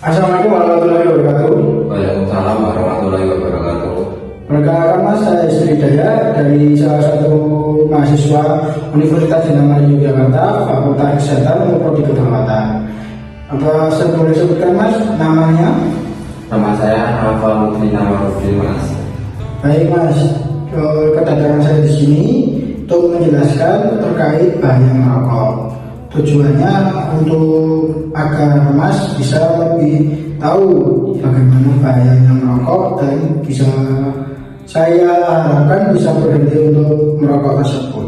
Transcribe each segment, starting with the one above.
Assalamualaikum warahmatullahi wabarakatuh. Waalaikumsalam warahmatullahi wabarakatuh. Perkenalkan Mas, saya Istri Daya dari salah satu mahasiswa Universitas Indramayu Yogyakarta, Fakultas Kesehatan untuk Prodi Keperawatan. Apa saya boleh sebutkan Mas namanya? Nama saya Alfa Lutfi Nawarudin, Mas. Baik Mas, kedatangan saya di sini untuk menjelaskan terkait bahaya merokok. Tujuannya untuk agar Mas bisa lebih tahu bagaimana bahayanya merokok dan bisa saya harapkan bisa berhenti untuk merokok tersebut.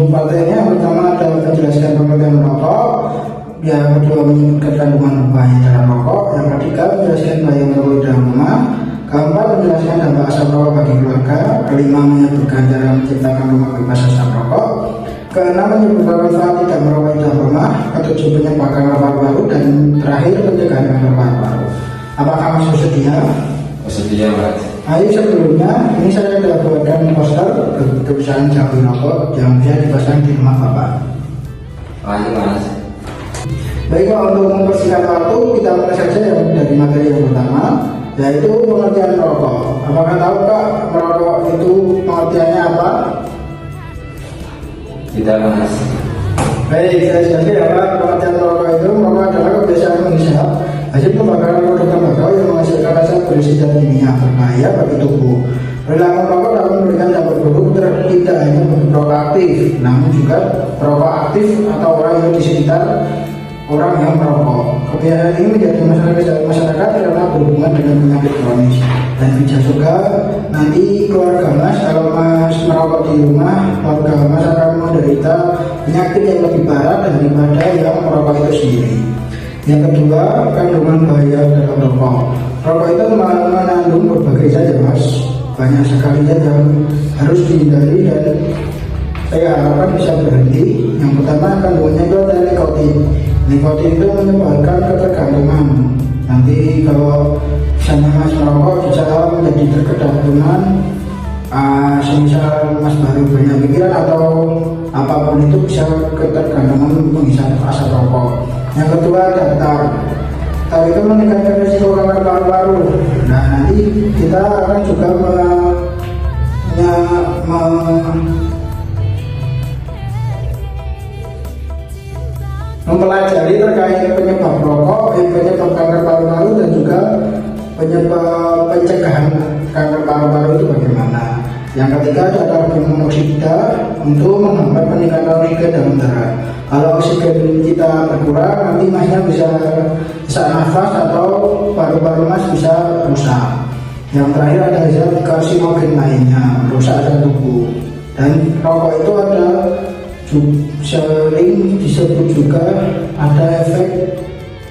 Materinya yang pertama adalah menjelaskan pengertian merokok, yang kedua menyebutkan kandungan berbahaya dalam rokok, yang ketiga menjelaskan bahaya merokok dalam rumah, keempat menjelaskan dampak asap rokok bagi keluarga, kelima menyebutkan cara menciptakan rumah bebas asap rokok, keenam menyebutkan manfaat tidak merokok di dalam rumah, ketujuh penyebab kanker paru-paru, dan terakhir pencegahan kanker paru-paru. Apakah Mas bersedia? Bersedia, Mas. Ayo sebelumnya ini saya sudah buatkan poster tulisan jauhi rokok yang bisa dipasang di rumah Bapak. Lanjut, Mas. Baik Pak, untuk mempersingkat waktu kita mulai saja yang dari materi yang pertama, yaitu pengertian rokok. Apakah tahu Pak merokok itu pengertiannya apa? Tidak, Mas. Baik, saya jelaskan ya Pak, pengertian rokok itu merokok adalah kebiasaan menghisap hasil pembakaran produk tembakau yang menghasilkan asap berisi zat kimia berbahaya bagi tubuh. Perilaku merokok dapat memberikan dampak buruk tidak hanya bagi perokok aktif, namun juga perokok aktif atau orang yang di sekitar orang yang merokok. Kebiasaan ini menjadi masyarakat karena berhubungan dengan penyakit kronis. Dan bisa juga nanti keluarga Mas, kalau Mas merokok di rumah, keluarga Mas akan menderita penyakit yang lebih parah daripada yang merokok itu sendiri. Yang kedua, kandungan bahaya dalam rokok. Rokok itu mengandung berbagai zat ya Mas, banyak sekali zat yang harus dihindari dan saya harapkan bisa berhenti. Yang pertama kandungannya itu adalah nikotin. Nikotin itu menyebabkan ketergantungan. Nanti kalau misalnya Mas merokok bisa menjadi terkecanduan, semisal Mas baru banyak pikiran atau apapun itu bisa ketergantungan menghisap asap rokok. Yang kedua daftar itu meningkatkan risiko kanker paru-paru. Nah nanti kita akan juga mempelajari terkait penyebab rokok, penyebab kanker paru-paru dan juga penyebab pencegahan kanker paru-paru itu bagaimana. Yang ketiga ada karbon monoksida untuk menghambat peningkatan oksigen dalam darah. Kalau oksigen kita berkurang, nanti Masnya bisa sesak nafas atau paru-paru Mas bisa rusak. Yang terakhir ada zat karsinogen lainnya, merusak organ tubuh. Dan rokok itu ada sering disebut juga ada efek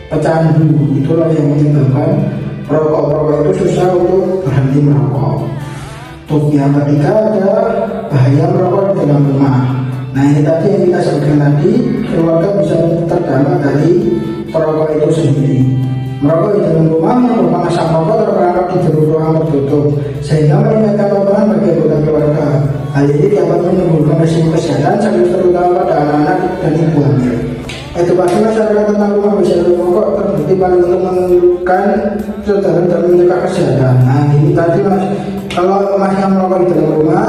pecandu. Itulah yang menyebabkan perokok-perokok itu susah untuk berhenti merokok. Yang ketiga ada bahaya merokok di dalam rumah. Nah ini tadi yang kita sebutkan tadi, keluarga bisa terdampak dari perokok itu sendiri. Merokok di dalam rumah merupakan asap rokok terperangkap di jalur ruang tertutup sehingga meningkatkan korban bagi anggota keluarga. Hal ini dapat menimbulkan risiko kesehatan terutama pada anak-anak dan ibu hamil. Edukasi masyarakat tentang rumah bisa merokok terbukti paling untuk menentukan kesadaran dan mencegah kesehatan. Nah ini tadi Mas, kalau Mas yang merokok di dalam rumah,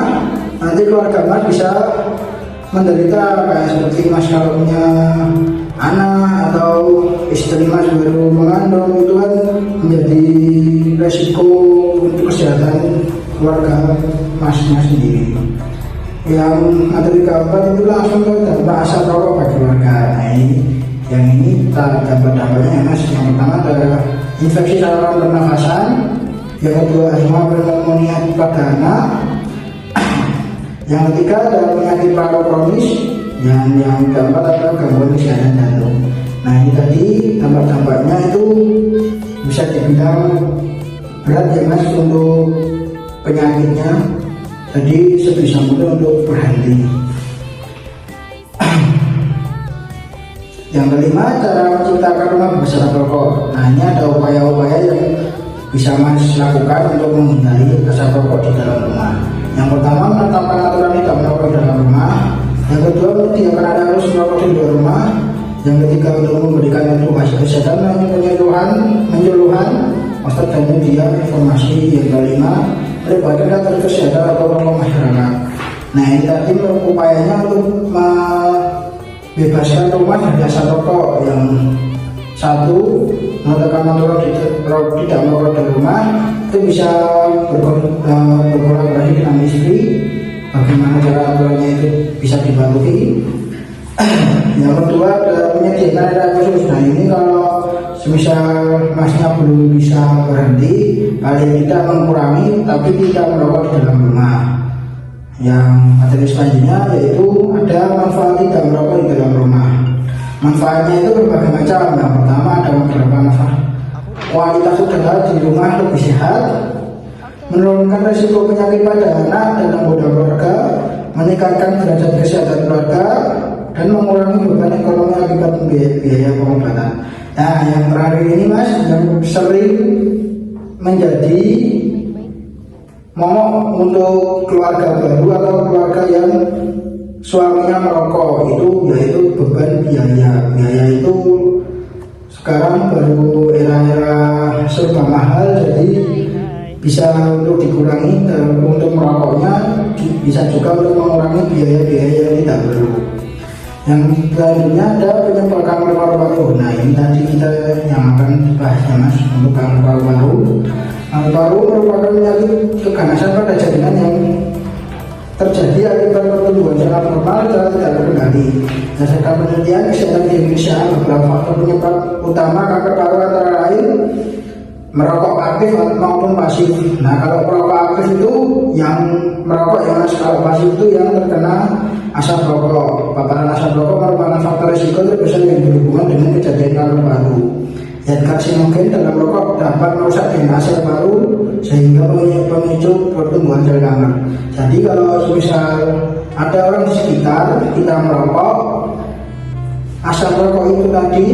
nanti keluarga Mas bisa menderita kayak seperti Mas kalau punya anak atau istri Mas baru mengandung, itu kan menjadi resiko untuk kesehatan keluarga Masnya sendiri. Yang materi keempat itu langsung ke dampak asap rokok bagi keluarga. Nah yang ini dampak-dampaknya Mas. Yang pertama adalah infeksi saluran pernafasan, yang kedua asma pneumonia pada anak, yang ketiga adalah penyakit paru kronis, yang keempat adalah gangguan kesehatan jantung. Nah ini tadi dampak-dampaknya itu bisa dibilang berat ya Mas untuk penyakitnya. Jadi sebisa mungkin untuk berhenti. Yang kelima, cara menciptakan rumah bebas asap rokok. Nah ini ada upaya-upaya yang bisa Mas lakukan untuk menghindari asap rokok di dalam rumah. Yang pertama, menetapkan aturan tidak merokok di dalam rumah. Yang kedua, menyediakan area khusus merokok di luar rumah. Yang ketiga, untuk memberikan edukasi kesehatan menyentuhan media informasi. Yang kelima, melibatkan data kesehatan atau tokoh masyarakat. Nah, ini tadi upayanya untuk membebaskan rumah dari asap rokok. Yang satu, menekan aturan tidak merokok di rumah, itu bisa berkolaborasi dengan istri. Bagaimana cara aturannya itu bisa dipatuhi. Yang kedua, menyediakan area khusus. Nah, ini kalau semisal masnya belum bisa berhenti, paling tidak mengurangi tapi tidak merokok di dalam rumah. Yang materi selanjutnya yaitu ada manfaat tidak merokok di dalam rumah. Manfaatnya itu berbagai macam. Yang pertama ada beberapa manfaat. Kualitas udara di rumah lebih sehat, menurunkan risiko penyakit pada anak dan anggota keluarga, meningkatkan derajat kesehatan keluarga, dan mengurangi beban ekonomi akibat biaya pengobatan. Nah, yang terakhir ini Mas, yang sering menjadi momok untuk keluarga baru atau keluarga yang suaminya merokok, itu yaitu beban biaya. Biaya itu sekarang baru era-era serba mahal, jadi bisa untuk dikurangi. Untuk merokoknya bisa juga untuk mengurangi biaya-biaya yang tidak perlu. Yang selanjutnya ada penyebab kanker paru-paru. Nah, ini tadi kita yang akan dibahasnya Mas, untuk kanker paru-paru. Kanker paru merupakan penyakit keganasan pada jaringan yang terjadi akibat pertumbuhan sel abnormal secara tidak terkendali. Berdasarkan penelitian kesehatan di Indonesia, beberapa faktor penyebab utama kanker paru antara lain merokok aktif maupun pasif. Nah, kalau merokok aktif itu yang merokok ya Mas, kalau pasif itu yang terkena asap rokok. Paparan asap rokok merupakan faktor risiko terbesar yang berhubungan dengan kejadian kanker paru. Zat karsinogen dalam rokok dapat merusak DNA sel paru sehingga memicu pertumbuhan sel kanker. Jadi kalau misal ada orang di sekitar kita merokok, asap rokok itu tadi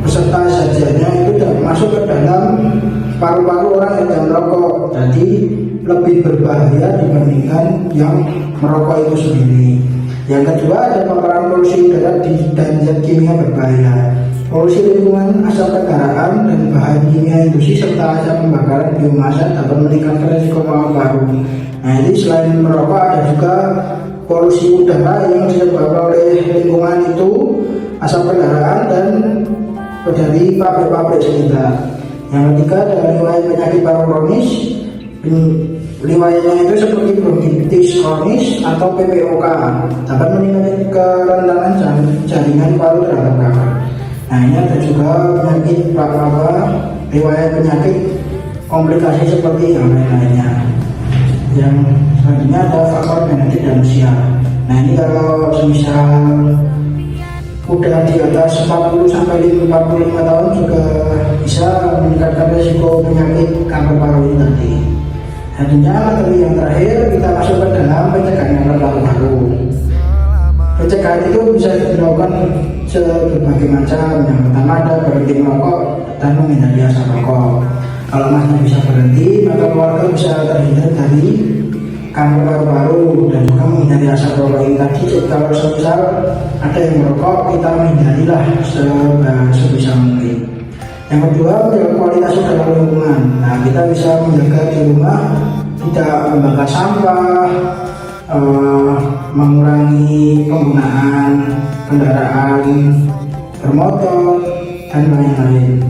beserta zat-zatnya itu masuk ke dalam paru-paru orang yang sedang merokok. Jadi lebih berbahaya dibandingkan yang merokok itu sendiri. Yang kedua ada paparan polusi udara dan zat kimia berbahaya. Polusi lingkungan, asap kendaraan, dan bahan kimia industri serta asap pembakaran biomasa dapat meningkatkan risiko kanker paru. Nah, ini selain merokok ada juga polusi udara yang disebabkan oleh lingkungan itu, asap kendaraan, dan dari pabrik-pabrik sekitar. Yang ketiga ada riwayat penyakit paru kronis. Riwayatnya itu seperti bronkitis kronis atau PPOK dapat meningkatkan kerentanan jaringan paru terhadap kanker. Nah, ini ada juga penyakit riwayat penyakit komplikasi seperti yang lain-lainnya. Yang selanjutnya ada faktor genetik dan usia. Nah, ini kalau semisal udah di atas 40 sampai 45 tahun juga bisa meningkatkan risiko penyakit kanker paru ini tadi. Selanjutnya materi yang terakhir kita masuk ke dalam pencegahan kanker paru-paru. Pencegahan itu bisa dilakukan berbagai macam. Yang pertama ada berhenti merokok dan menghindari asap rokok. Kalau masnya bisa berhenti, maka keluarga bisa terhindar dari kanker paru-paru dan juga menghindari asap rokok ini tadi. Kalau semisal ada yang merokok, kita menghindarilah sebisa mungkin. Yang kedua, menjaga kualitas udara lingkungan. Nah, kita bisa menjaga di rumah tidak membakar sampah, mengurangi penggunaan kendaraan bermotor, dan lain-lain.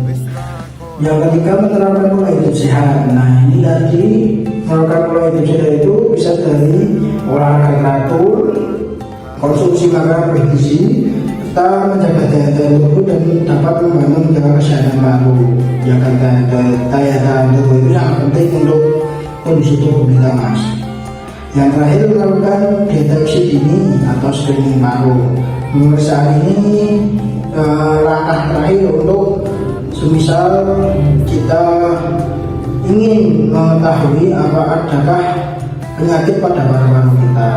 Yang ketiga, menerapkan pola hidup sehat. Nah, ini tadi menerapkan pola hidup sehat itu bisa dari olahraga teratur, konsumsi makanan bergizi, serta menjaga daya tubuh dan dapat membantu menjaga kesehatan paru. Menjaga daya tubuh itu sangat penting untuk kondisi tubuh kita Mas. Yang terakhir, melakukan deteksi dini atau screening paru. Menurut saya ini langkah terakhir untuk semisal kita ingin mengetahui adakah penyakit pada paru-paru kita.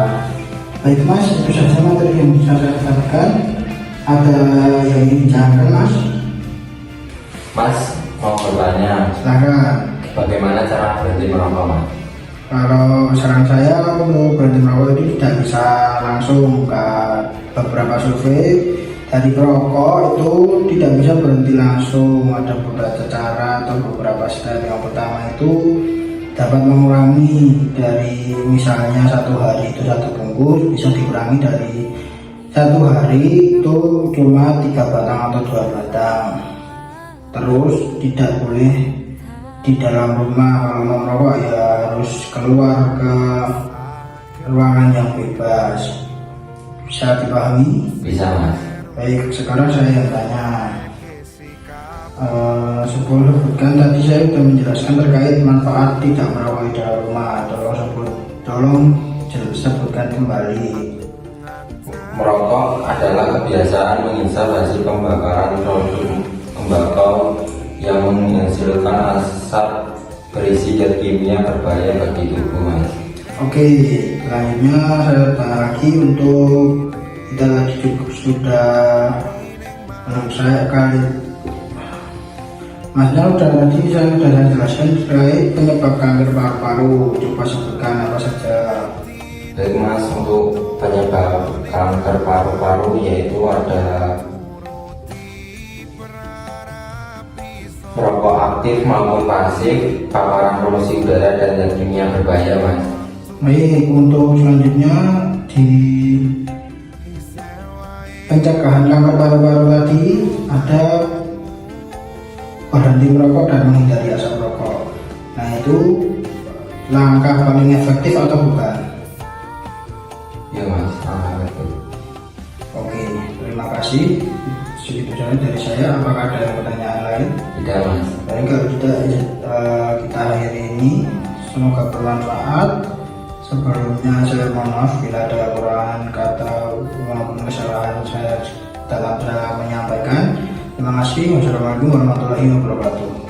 Baik Mas, itu saja materi yang bisa saya sampaikan. Ada yang ingin ditanyakan Mas? Mas mau bertanya, Silakan. bagaimana cara berhenti merokok Mas? Kalau saran saya untuk berhenti merokok itu tidak bisa langsung. Beberapa survei dari perokok itu tidak bisa berhenti langsung. Ada beberapa cara atau beberapa step. Yang pertama itu dapat mengurangi dari misalnya satu hari itu satu bungkus, bisa dikurangi dari satu hari itu cuma 3 batang atau 2 batang. Terus tidak boleh di dalam rumah, kalau mau merokok ya harus keluar ke ruangan yang bebas. Bisa dipahami? Bisa mas. Baik, sekarang saya yang tanya. Sebelumkan tadi saya sudah menjelaskan terkait manfaat tidak merokok di dalam rumah. Tolong sebutkan kembali. Merokok adalah kebiasaan menghisap hasil pembakaran produk tembakau yang menghasilkan asap berisi zat kimia berbahaya bagi tubuh mas. Oke, selanjutnya saya tanya lagi untuk kita lagi cukup sudah menurut saya kali Masnya tadi saya sudah jelaskan terkait penyebab kanker paru-paru. Coba sebutkan apa saja. Baik mas, untuk penyebab kanker paru-paru yaitu ada merokok aktif maupun pasif, paparan polusi udara dan zat kimia berbahaya mas. Baik, untuk selanjutnya di pencegahan kanker paru-paru tadi ada berhenti merokok dan menghindari asap rokok. Nah itu langkah paling efektif atau bukan? Ya mas, alhamdulillah. Oke, terima kasih. Segitu saja dari saya. Apakah ada pertanyaan lain? Tidak mas. Baik, kalau kita akhiri ini. Semoga bermanfaat. Sebelumnya saya mohon maaf bila ada kekurangan kata maupun kesalahan saya dalam menyampaikan. Terima kasih. Wassalamualaikum warahmatullahi wabarakatuh.